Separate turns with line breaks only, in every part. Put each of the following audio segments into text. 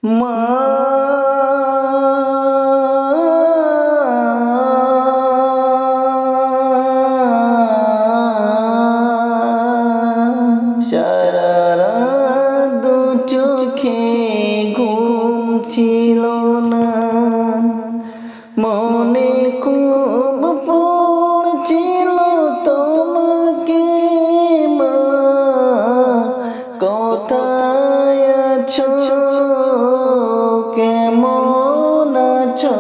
মা সারা রাত দু চোখে ঘুম ছিল না, মনে খুব পড়ছিল তোমাকে। মা কোথায় আছো, কেমন আছো,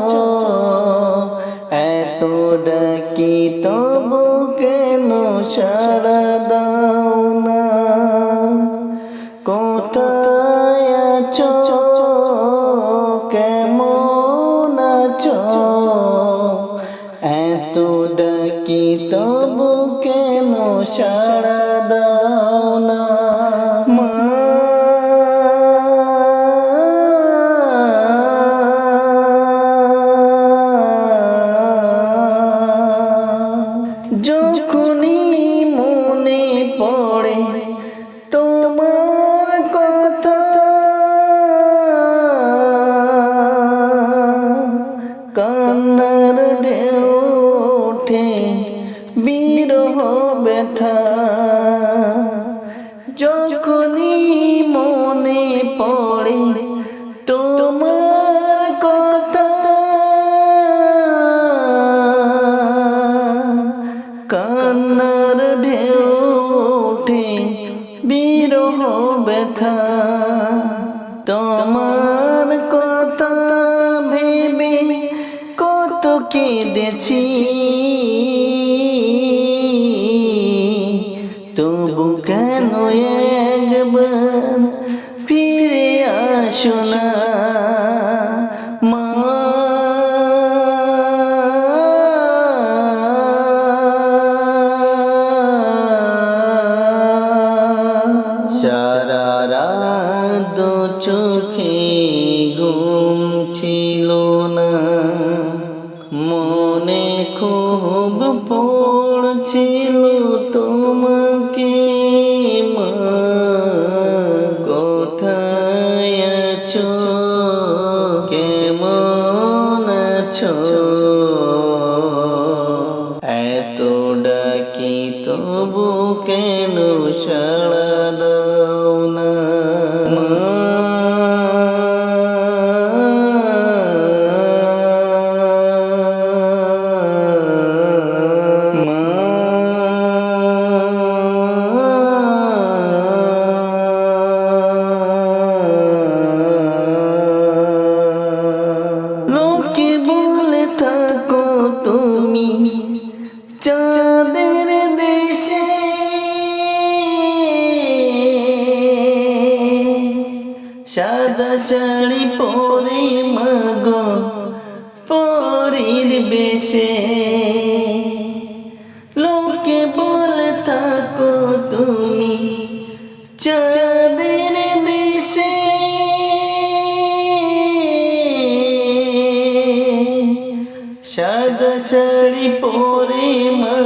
এত ডাকি তবু কেন সাড়া দাও না। কোথায় আছো, কেমন আছো, এত ডাকি তবু কেন সাড়া দাও না। মা যখনই মনে পড়ে তোমার কথা, কান্নার ঢেউ ওঠে বিরহ ব্যথা। যখনই মনে পড়ে তোমার কথা, কান্নার ঢেউ ওঠে বিরহ ব্যথা। তোমার কথা ভেবে কত কেঁদেছি, তবু কেন একবার ফিরে আসো না। মা সারা রাত দু চোখে ঘুম ছিল না, মনে খুব পড়ছিল তোমাকে। মা কোথায় আছো, কেমন আছো, এত ডাকি তবু কেন সাড়া দাও না। লোকে বলে থাকো তুমি চাঁদের দেশে, সাদা শাড়ি পরে মাগো পরীর বেশে। লোকে বলে থাকো তুমি চাঁদের দেশে, সাদা শাড়ি পরে মা